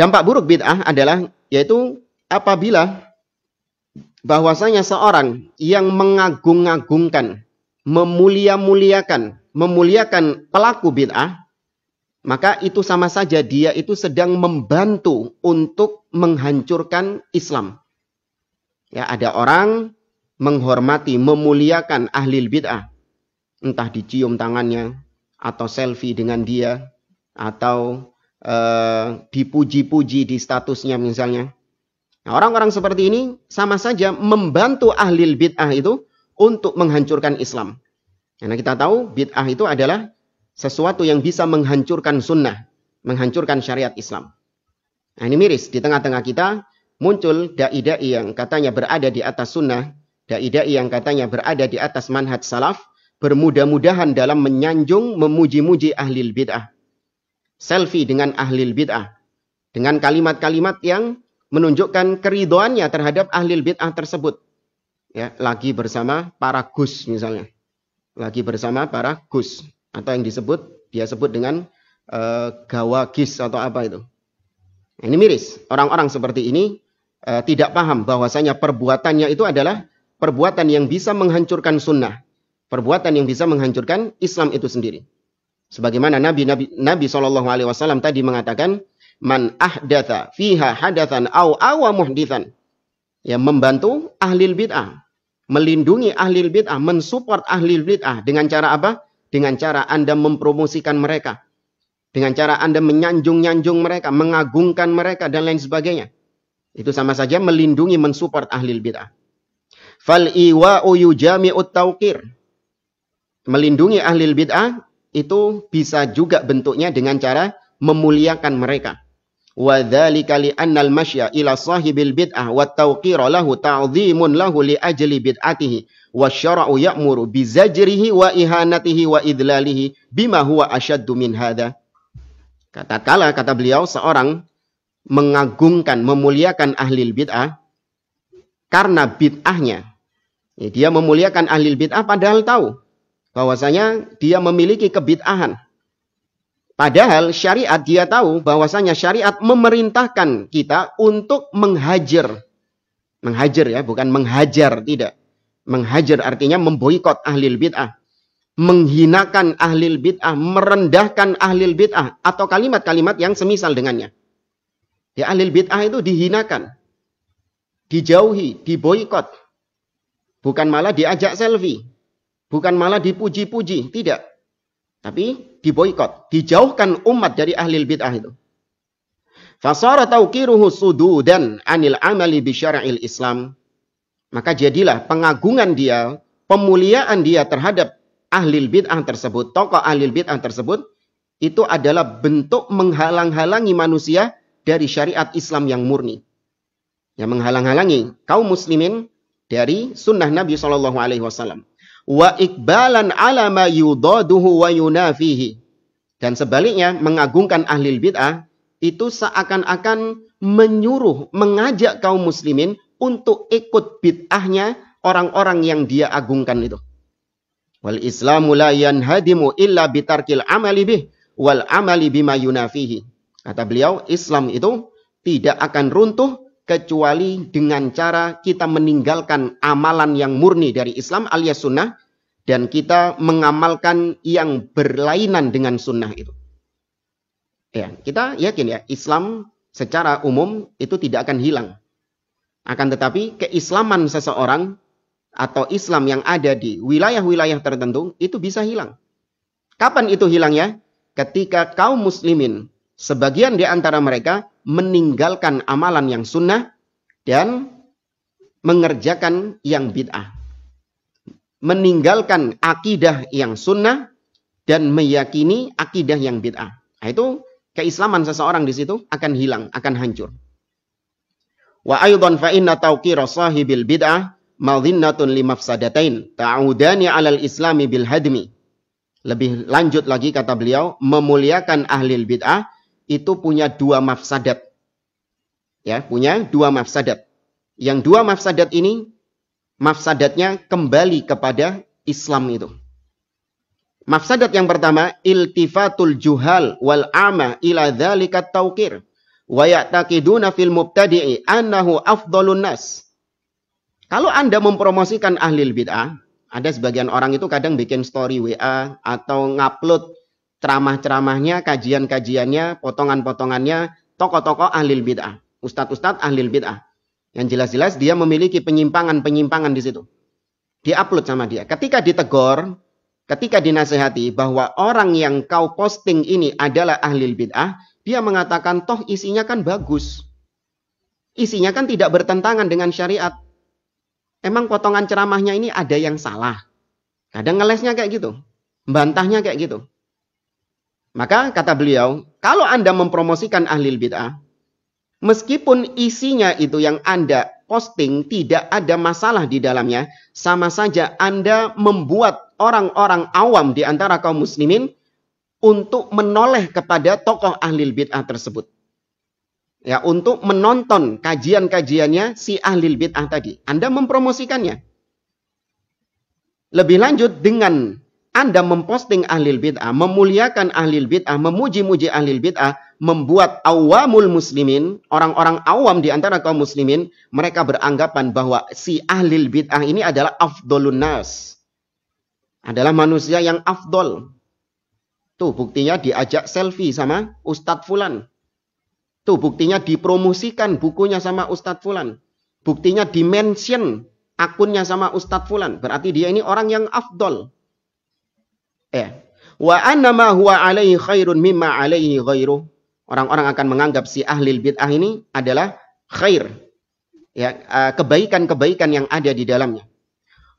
Dampak buruk bid'ah adalah yaitu apabila bahwasanya seorang yang mengagung-agungkan, memuliakan pelaku bid'ah, maka itu sama saja dia itu sedang membantu untuk menghancurkan Islam. Ya, ada orang menghormati, memuliakan ahli bid'ah, entah dicium tangannya, atau selfie dengan dia, atau dipuji-puji di statusnya misalnya. Nah, orang-orang seperti ini sama saja membantu ahli bid'ah itu untuk menghancurkan Islam. Karena kita tahu bid'ah itu adalah sesuatu yang bisa menghancurkan sunnah, menghancurkan syariat Islam. Nah, ini miris, di tengah-tengah kita muncul dai-dai yang katanya berada di atas sunnah, dai-dai yang katanya berada di atas manhaj salaf, bermudah-mudahan dalam menyanjung, memuji-muji ahli bid'ah. Selfie dengan ahli bid'ah. Dengan kalimat-kalimat yang menunjukkan keridhoannya terhadap ahli bid'ah tersebut. Ya, lagi bersama para gus misalnya. Lagi bersama para gus. Atau yang dia sebut dengan gawagis atau apa itu. Nah, ini miris. Orang-orang seperti ini tidak paham bahwasanya perbuatannya itu adalah perbuatan yang bisa menghancurkan sunnah. Perbuatan yang bisa menghancurkan Islam itu sendiri. Sebagaimana Nabi SAW tadi mengatakan, man ahdatha fiha hadathan aw awa muhdithan. Ya, membantu ahli bid'ah, melindungi ahli bid'ah, mensupport ahli bid'ah dengan cara apa? Dengan cara Anda mempromosikan mereka. Dengan cara Anda menyanjung-nyanjung mereka, mengagungkan mereka dan lain sebagainya. Itu sama saja melindungi, mensupport ahli bid'ah. Fal iwa'u yujami'ut tauqir. Melindungi ahli bid'ah itu bisa juga bentuknya dengan cara memuliakan mereka. Wa dzalika li annal masya ila sahibil bid'ah wa tawqira lahu ta'dhimun lahu li ajli bid'atihi wa syara'u ya'muru bi zajrihi wa ihanatihi wa idlalihi bima huwa asyaddu min hadza. Kata beliau, seorang mengagungkan, memuliakan ahli bid'ah karena bid'ahnya. Ya, dia memuliakan ahli bid'ah padahal tahu bahwasanya dia memiliki kebid'ahan. Padahal syariat dia tahu bahwasanya syariat memerintahkan kita untuk menghajar. Menghajar ya, bukan menghajar, tidak. Menghajar artinya memboikot ahli bid'ah. Menghinakan ahli bid'ah, merendahkan ahli bid'ah. Atau kalimat-kalimat yang semisal dengannya. Ya, ahli bid'ah itu dihinakan. Dijauhi, diboikot. Bukan malah diajak selfie. Bukan malah dipuji-puji, tidak. Tapi diboikot, dijauhkan umat dari ahli bid'ah itu. Fasara tauqiruhu sududan anil amali bi syara'il Islam. Maka jadilah pengagungan dia, pemuliaan dia terhadap ahli bid'ah tersebut, tokoh ahli bid'ah tersebut, itu adalah bentuk menghalang-halangi manusia dari syariat Islam yang murni. Yang menghalang-halangi kaum muslimin dari sunnah Nabi SAW. Wa ikbalan ala ma yudaduhu wa yunafihi. Dan sebaliknya mengagungkan ahli bid'ah itu seakan-akan menyuruh, mengajak kaum muslimin untuk ikut bid'ahnya orang-orang yang dia agungkan itu. Wal islamu la yanhadimu illa bitarkil amali bih wal amali bima yunafihi. Kata beliau, Islam itu tidak akan runtuh kecuali dengan cara kita meninggalkan amalan yang murni dari Islam alias sunnah, dan kita mengamalkan yang berlainan dengan sunnah itu. Ya, kita yakin ya, Islam secara umum itu tidak akan hilang. Akan tetapi keislaman seseorang atau Islam yang ada di wilayah-wilayah tertentu itu bisa hilang. Kapan itu hilangnya? Ketika kaum muslimin, sebagian di antara mereka meninggalkan amalan yang sunnah dan mengerjakan yang bid'ah. Meninggalkan akidah yang sunnah dan meyakini akidah yang bid'ah. Nah, itu keislaman seseorang di situ akan hilang, akan hancur. Wa aidan fa inna tawqira sahibil bid'ah madhinnatun li mafsadatain ta'udani 'alal islami bil hadmi. Lebih lanjut lagi kata beliau, memuliakan ahli bid'ah itu punya dua mafsadat. Ya, punya dua mafsadat. Yang dua mafsadat ini, mafsadatnya kembali kepada Islam itu. Mafsadat yang pertama, iltifatul juhal wal ama ila dzalika tauqir wa ya'taqiduna fil mubtadi'i annahu afdhalun nas. Kalau Anda mempromosikan ahlil bid'ah, ada sebagian orang itu kadang bikin story WA atau ngupload ceramah-ceramahnya, kajian-kajiannya, potongan-potongannya, tokoh-tokoh ahlil bid'ah, ustadz-ustadz ahlil bid'ah. Yang jelas-jelas dia memiliki penyimpangan-penyimpangan di situ. Diupload sama dia. Ketika ditegor, ketika dinasehati bahwa orang yang kau posting ini adalah ahlil bid'ah, dia mengatakan toh isinya kan bagus. Isinya kan tidak bertentangan dengan syariat. Emang potongan ceramahnya ini ada yang salah. Kadang ngelesnya kayak gitu. Membantahnya kayak gitu. Maka kata beliau, kalau Anda mempromosikan ahlil bid'ah, meskipun isinya itu yang Anda posting tidak ada masalah di dalamnya, sama saja Anda membuat orang-orang awam di antara kaum muslimin untuk menoleh kepada tokoh ahlil bid'ah tersebut. Ya, untuk menonton kajian-kajiannya si ahlil bid'ah tadi. Anda mempromosikannya. Lebih lanjut dengan Anda memposting ahlil bid'ah, memuliakan ahlil bid'ah, memuji-muji ahlil bid'ah, membuat awamul muslimin, orang-orang awam di antara kaum muslimin, mereka beranggapan bahwa si ahlil bid'ah ini adalah afdolun nas. Adalah manusia yang afdol. Tuh buktinya diajak selfie sama Ustadz Fulan. Tuh buktinya dipromosikan bukunya sama Ustadz Fulan. Buktinya dimention akunnya sama Ustadz Fulan. Berarti dia ini orang yang afdol. Wa annama huwa alaihi khairun mimma alaihi ghairuh. Orang-orang akan menganggap si ahlil bid'ah ini adalah khair. Ya, kebaikan-kebaikan yang ada di dalamnya.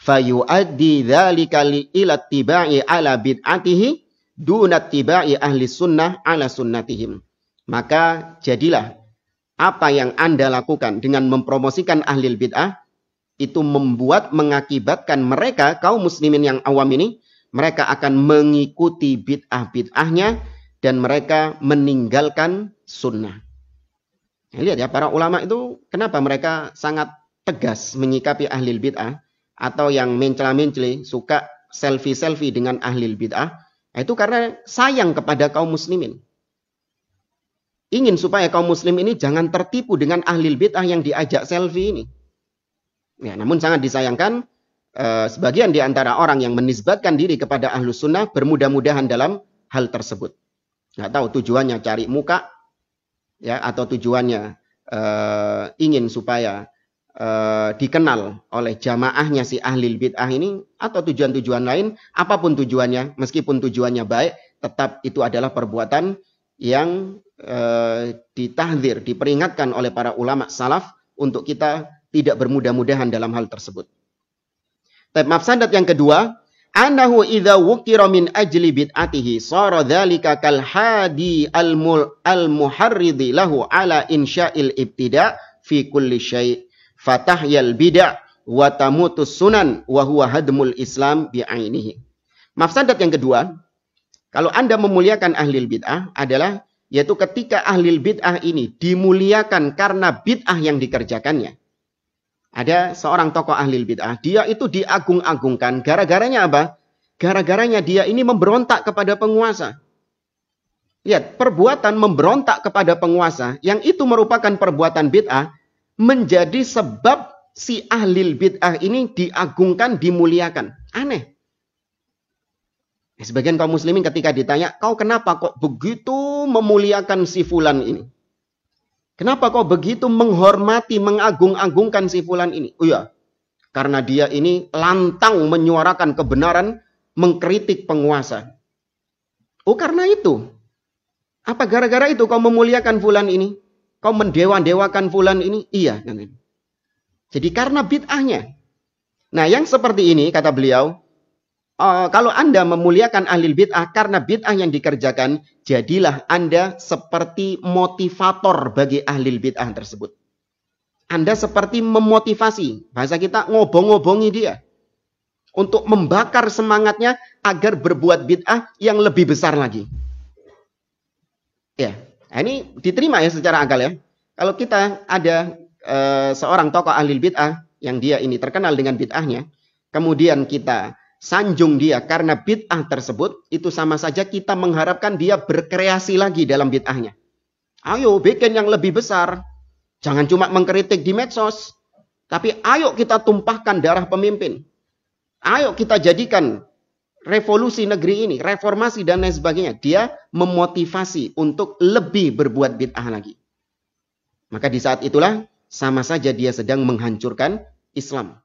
Fayu'addi dzalika ila tiba'i ala bid'atihi duna tiba'i ahli sunnah ala sunnatihim. Maka jadilah apa yang Anda lakukan dengan mempromosikan ahlil bid'ah itu mengakibatkan mereka kaum muslimin yang awam ini, mereka akan mengikuti bid'ah-bid'ahnya dan mereka meninggalkan sunnah. Nah, lihat ya, para ulama itu kenapa mereka sangat tegas menyikapi ahlil bid'ah atau yang mencela-mencela suka selfie-selfie dengan ahlil bid'ah. Itu karena sayang kepada kaum muslimin. Ingin supaya kaum muslim ini jangan tertipu dengan ahlil bid'ah yang diajak selfie ini. Ya, namun sangat disayangkan sebagian di antara orang yang menisbatkan diri kepada ahlus sunnah bermudah-mudahan dalam hal tersebut. Nggak tahu tujuannya cari muka, ya, atau tujuannya ingin supaya dikenal oleh jamaahnya si ahlil bid'ah ini, atau tujuan-tujuan lain. Apapun tujuannya, meskipun tujuannya baik, tetap itu adalah perbuatan yang ditahdzir, diperingatkan oleh para ulama salaf untuk kita tidak bermudah-mudahan dalam hal tersebut. Tapi mafsadat yang kedua, annahu idza wukira min ajli bid'atihi sara dzalika kal hadi al muharridi lahu ala insya'il ibtida' fi kulli syai' fatahyal bid'ah wa tamutus sunan wa huwa hadmul islam bi'ainihi. Mafsadat yang kedua, kalau Anda memuliakan ahlil bid'ah adalah yaitu ketika ahlil bid'ah ini dimuliakan karena bid'ah yang dikerjakannya. Ada seorang tokoh ahlil bid'ah, dia itu diagung-agungkan. Gara-garanya apa? Gara-garanya dia ini memberontak kepada penguasa. Lihat, perbuatan memberontak kepada penguasa, yang itu merupakan perbuatan bid'ah, menjadi sebab si ahlil bid'ah ini diagungkan, dimuliakan. Aneh. Sebagian kaum muslimin ketika ditanya, kau kenapa kok begitu memuliakan si fulan ini? Kenapa kau begitu menghormati, mengagung-agungkan si fulan ini? Oh ya, karena dia ini lantang menyuarakan kebenaran, mengkritik penguasa. Oh karena itu. Apa gara-gara itu kau memuliakan fulan ini? Kau mendewa-dewakan fulan ini? Iya. Jadi karena bid'ahnya. Nah yang seperti ini kata beliau, kalau Anda memuliakan ahlil bid'ah karena bid'ah yang dikerjakan, jadilah Anda seperti motivator bagi ahlil bid'ah tersebut. Anda seperti memotivasi, bahasa kita ngobong-ngobongi dia. Untuk membakar semangatnya agar berbuat bid'ah yang lebih besar lagi. Ya, ini diterima ya secara akal ya. Kalau kita ada seorang tokoh ahlil bid'ah yang dia ini terkenal dengan bid'ahnya, kemudian kita sanjung dia karena bid'ah tersebut, itu sama saja kita mengharapkan dia berkreasi lagi dalam bid'ahnya. Ayo bikin yang lebih besar. Jangan cuma mengkritik di medsos. Tapi ayo kita tumpahkan darah pemimpin. Ayo kita jadikan revolusi negeri ini, reformasi dan lain sebagainya. Dia memotivasi untuk lebih berbuat bid'ah lagi. Maka di saat itulah sama saja dia sedang menghancurkan Islam.